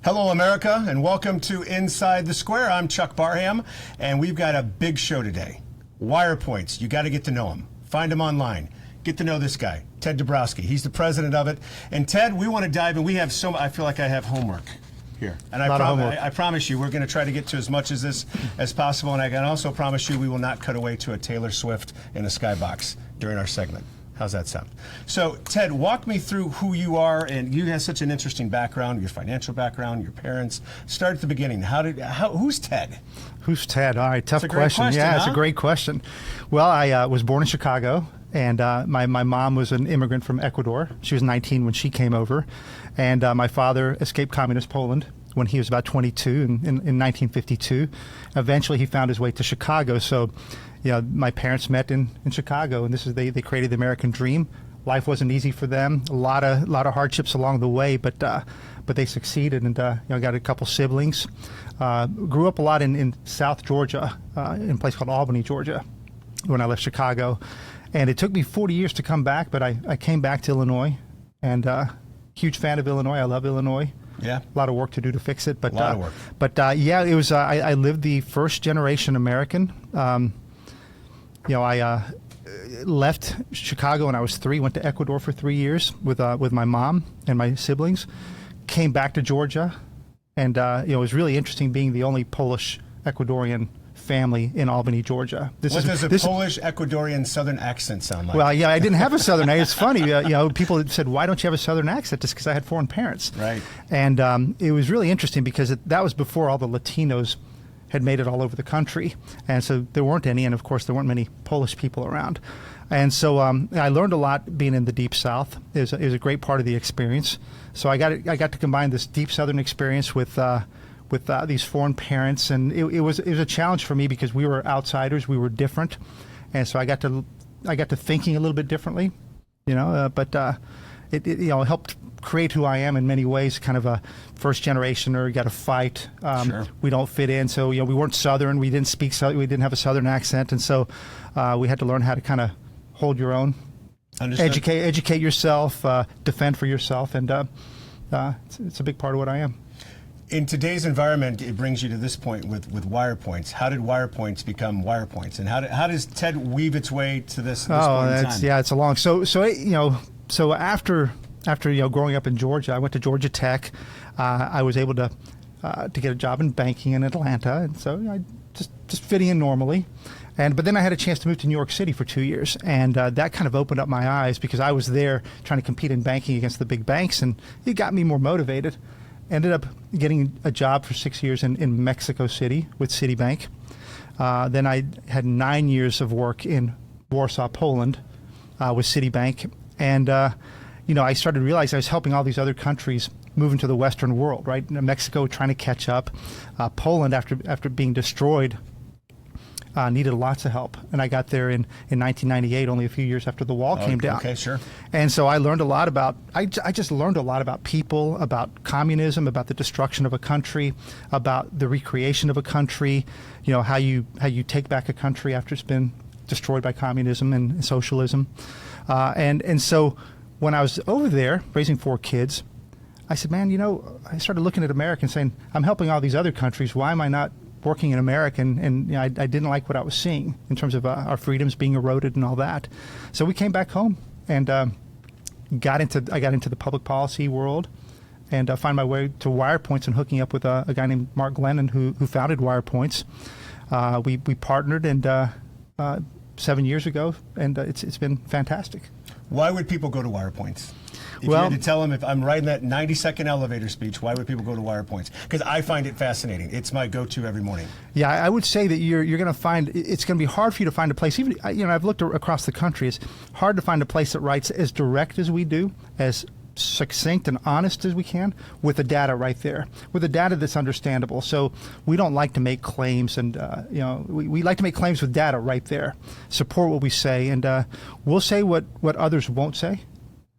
Hello, America, and welcome to Inside the Square. I'm Chuck Barham, and we've got a big show today. Wirepoints, you got to get to know him. Find him online. Get to know this guy, Ted Dabrowski. He's the president of it. And Ted, we want to dive in. We have I feel like I have homework here. And I promise you, we're going to try to get to as much of this as possible. And I can also promise you we will not cut away to a Taylor Swift in a skybox during our segment. How's that sound? So, Ted, walk me through who you are, and you have such an interesting background, your financial background, your parents. Start at the beginning. Who's Ted? Who's Ted? All right, tough question. Yeah, it's a great question. Well, I was born in Chicago, and my mom was an immigrant from Ecuador. She was 19 when she came over, and my father escaped communist Poland when he was about 22 in 1952. Eventually, he found his way to Chicago. So, my parents met in Chicago, and they created the American dream. Life wasn't easy for them. A lot of hardships along the way, but they succeeded. And got a couple siblings. Grew up a lot in South Georgia, in a place called Albany, Georgia, when I left Chicago. And it took me 40 years to come back, but I came back to Illinois, and huge fan of Illinois. I love Illinois. Yeah, a lot of work to do to fix it, but a lot of work. But yeah, it was. I lived the first generation American. I left Chicago when I was 3. Went to Ecuador for 3 years with my mom and my siblings. Came back to Georgia, and it was really interesting being the only Polish Ecuadorian family in Albany, Georgia. What does a Polish Ecuadorian Southern accent sound like? Well, yeah, I didn't have a Southern accent. It's funny, people said, "Why don't you have a Southern accent?" Just because I had foreign parents. Right. And it was really interesting because that was before all the Latinos had made it all over the country, and so there weren't any, and of course there weren't many Polish people around. And so I learned a lot being in the Deep South. It was a great part of the experience. So I got to combine this Deep Southern experience with these foreign parents, and it was a challenge for me because we were outsiders, we were different, and so I got to thinking a little bit differently, but it helped create who I am in many ways. Kind of a first generationer, you got to fight. Sure. We don't fit in, so we weren't Southern, we didn't speak Southern, we didn't have a Southern accent, and so we had to learn how to kind of hold your own, educate yourself, defend for yourself, and it's a big part of what I am. In today's environment, it brings you to this point with Wirepoints. How did Wirepoints become Wirepoints, and how does Ted weave its way to this point in time? Yeah, it's a long. So after growing up in Georgia, I went to Georgia Tech. I was able to get a job in banking in Atlanta, and so I just fitting in normally. But then I had a chance to move to New York City for 2 years, and that kind of opened up my eyes because I was there trying to compete in banking against the big banks, and it got me more motivated. Ended up getting a job for 6 years in Mexico City with Citibank. Then I had 9 years of work in Warsaw, Poland with Citibank. And, I started to realize I was helping all these other countries move into the Western world, right? Mexico trying to catch up. Poland, after being destroyed, needed lots of help. And I got there in 1998, only a few years after the wall came down. Okay, sure. And so I learned a lot about, I just learned a lot about people, about communism, about the destruction of a country, about the recreation of a country, how you take back a country after it's been destroyed by communism and socialism. And so when I was over there raising 4 kids, I said, man, I started looking at America and saying, I'm helping all these other countries. Why am I not working in America? And I didn't like what I was seeing in terms of our freedoms being eroded and all that. So we came back home and I got into the public policy world and found my way to Wirepoints and hooking up with a guy named Mark Glennon who founded Wirepoints. We partnered 7 years ago, and it's been fantastic. Why would people go to Wirepoints? If you had to tell them, if I'm writing that 90-second elevator speech, why would people go to Wirepoints? Because I find it fascinating. It's my go-to every morning. Yeah, I would say that you're going to find, it's going to be hard for you to find a place. Even I've looked across the country. It's hard to find a place that writes as direct as we do, as succinct and honest as we can, with the data right there, with the data that's understandable. So we don't like to make claims, and we like to make claims with data right there. Support what we say, and we'll say what others won't say.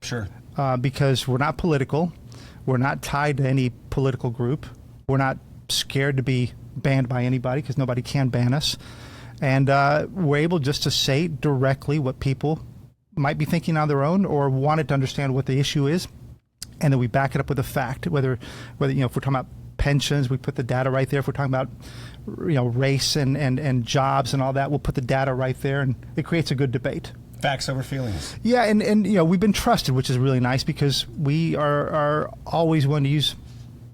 Sure. Because we're not political, we're not tied to any political group, we're not scared to be banned by anybody because nobody can ban us, and we're able just to say directly what people might be thinking on their own or wanted to understand what the issue is, and then we back it up with a fact. Whether if we're talking about pensions, we put the data right there. If we're talking about race and jobs and all that, we'll put the data right there, and it creates a good debate. Facts over feelings. Yeah, and we've been trusted, which is really nice, because we are always willing to use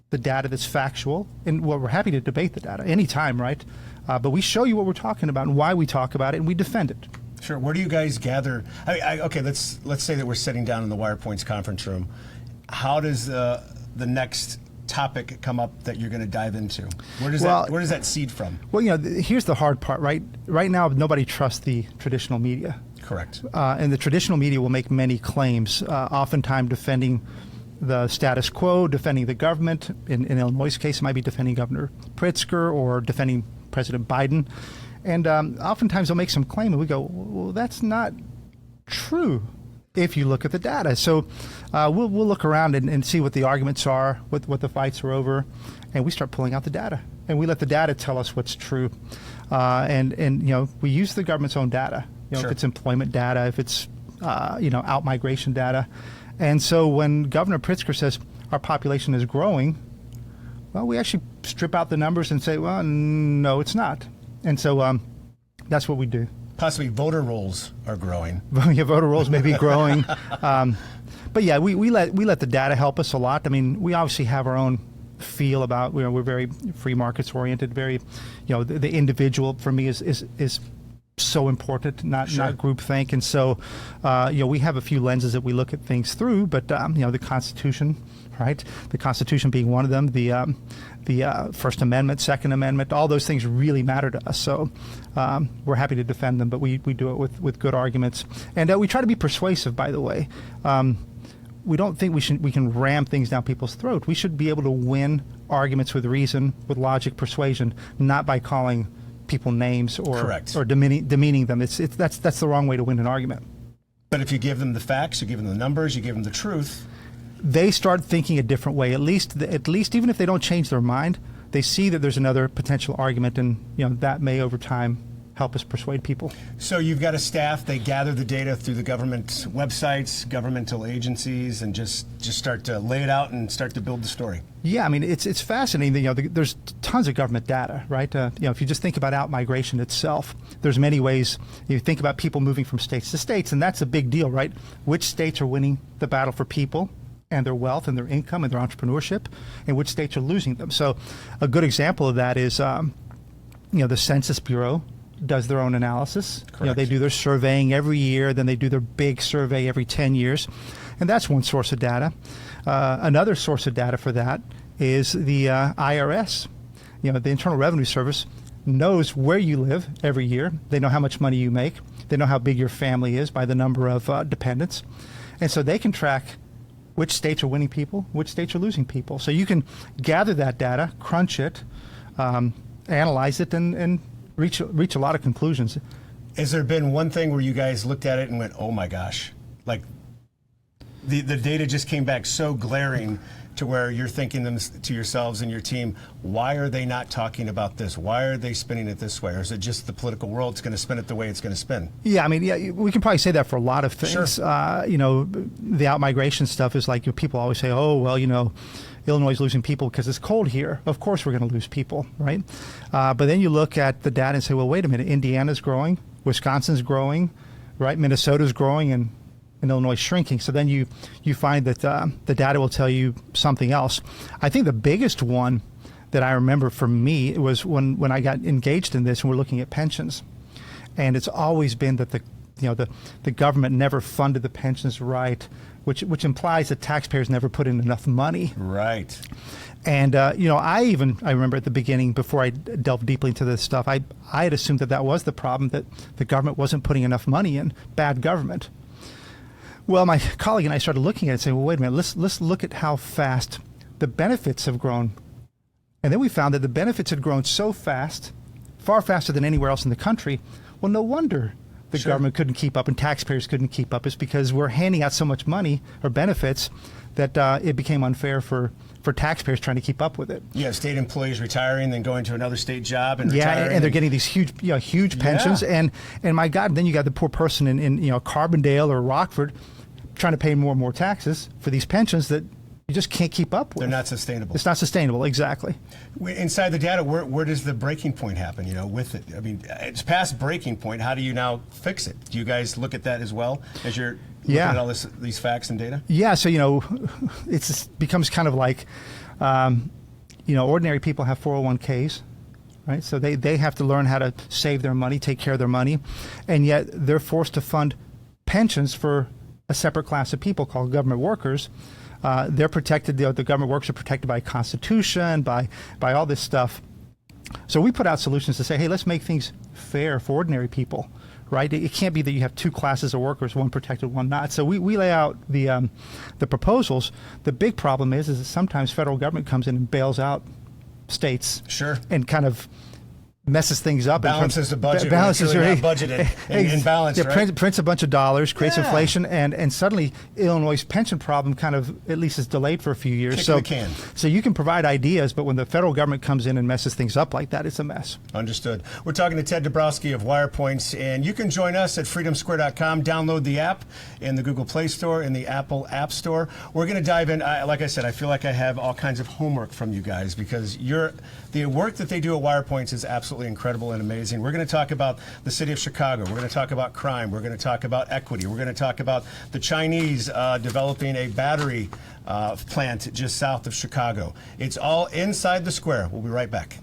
the data that's factual, and we're happy to debate the data anytime, right? But we show you what we're talking about and why we talk about it, and we defend it. Sure. Where do you guys gather? Okay, let's say that we're sitting down in the Wirepoints conference room. How does the next topic come up that you're going to dive into? Where does that seed from? Well, here's the hard part, right? Right now, nobody trusts the traditional media. Correct. And the traditional media will make many claims, oftentimes defending the status quo, defending the government. In Illinois' case, it might be defending Governor Pritzker or defending President Biden. And oftentimes they'll make some claim, and we go, well, that's not true if you look at the data. So we'll look around and see what the arguments are, what the fights are over, and we start pulling out the data. And we let the data tell us what's true. And we use the government's own data. Sure. If it's employment data, if it's out-migration data. And so when Governor Pritzker says our population is growing, well, we actually strip out the numbers and say, well, no, it's not. And so that's what we do. Possibly voter rolls are growing. Yeah, voter rolls may be growing. But yeah, we let the data help us a lot. I mean, we obviously have our own feel about, we're very free markets oriented, very, the individual for me is so important, not groupthink. And so, we have a few lenses that we look at things through, but, the Constitution, right? The Constitution being one of them, the First Amendment, Second Amendment, all those things really matter to us. So we're happy to defend them, but we do it with good arguments. And we try to be persuasive, by the way. We don't think we can ram things down people's throat. We should be able to win arguments with reason, with logic, persuasion, not by calling people names or demeaning them. That's the wrong way to win an argument. But if you give them the facts, you give them the numbers, you give them the truth, they start thinking a different way. At least even if they don't change their mind, they see that there's another potential argument, and that may over time help us persuade people. So you've got a staff, they gather the data through the government websites, governmental agencies, and just start to lay it out and start to build the story. Yeah, I mean, it's fascinating. There's tons of government data, right? If you just think about out-migration itself, there's many ways. You think about people moving from states to states, and that's a big deal, right? Which states are winning the battle for people and their wealth and their income and their entrepreneurship, and which states are losing them. So a good example of that is, the Census Bureau does their own analysis. They do their surveying every year, then they do their big survey every 10 years. And that's one source of data. Another source of data for that is the IRS. The Internal Revenue Service knows where you live every year. They know how much money you make. They know how big your family is by the number of dependents. And so they can track which states are winning people, which states are losing people. So you can gather that data, crunch it, analyze it, and reach a lot of conclusions. Has there been one thing where you guys looked at it and went, oh my gosh, like the data just came back so glaring to where you're thinking to yourselves and your team, why are they not talking about this? Why are they spinning it this way? Or is it just the political world's going to spin it the way it's going to spin? Yeah, I mean, we can probably say that for a lot of things. Sure. The out-migration stuff is like, people always say, oh, well, Illinois is losing people because it's cold here. Of course we're going to lose people, right? But then you look at the data and say, well, wait a minute, Indiana's growing, Wisconsin's growing, right? Minnesota's growing, and Illinois is shrinking. So then you find that the data will tell you something else. I think the biggest one that I remember for me was when I got engaged in this and we're looking at pensions. And it's always been that the government never funded the pensions right, which implies that taxpayers never put in enough money. Right. And, I remember at the beginning, before I delved deeply into this stuff, I had assumed that was the problem, that the government wasn't putting enough money in, bad government. Well, my colleague and I started looking at it and saying, well, wait a minute, let's look at how fast the benefits have grown. And then we found that the benefits had grown so fast, far faster than anywhere else in the country. Well, no wonder the government couldn't keep up and taxpayers couldn't keep up. It's because we're handing out so much money or benefits that it became unfair for taxpayers trying to keep up with it. Yeah, state employees retiring, then going to another state job and retiring. Yeah, and they're getting these huge pensions. Yeah. And my God, then you got the poor person in Carbondale or Rockford trying to pay more and more taxes for these pensions that you just can't keep up with. They're not sustainable. It's not sustainable, exactly. Inside the data, where does the breaking point happen, with it? I mean, it's past breaking point. How do you now fix it? Do you guys look at that as well as you're looking at all these facts and data? Yeah, so, it becomes kind of like, ordinary people have 401ks, right? So they have to learn how to save their money, take care of their money, and yet they're forced to fund pensions for a separate class of people called government workers. They're protected. The government workers are protected by Constitution, by all this stuff. So we put out solutions to say, hey, let's make things fair for ordinary people, right? It can't be that you have two classes of workers, one protected, one not. So we lay out the proposals. The big problem is that sometimes federal government comes in and bails out states, sure, and kind of messes things up. Balances the budget. Balances really not budgeted and balanced, right? Prints a bunch of dollars, creates inflation, and suddenly Illinois' pension problem kind of at least is delayed for a few years. Kick the can. So you can provide ideas, but when the federal government comes in and messes things up like that, it's a mess. Understood. We're talking to Ted Dabrowski of Wirepoints, and you can join us at freedomsquare.com. Download the app in the Google Play Store, in the Apple App Store. We're going to dive in. Like I said, I feel like I have all kinds of homework from you guys because the work that they do at Wirepoints is absolutely incredible and amazing. We're going to talk about the city of Chicago. We're going to talk about crime. We're going to talk about equity. We're going to talk about the Chinese developing a battery plant just south of Chicago. It's all inside the square. We'll be right back.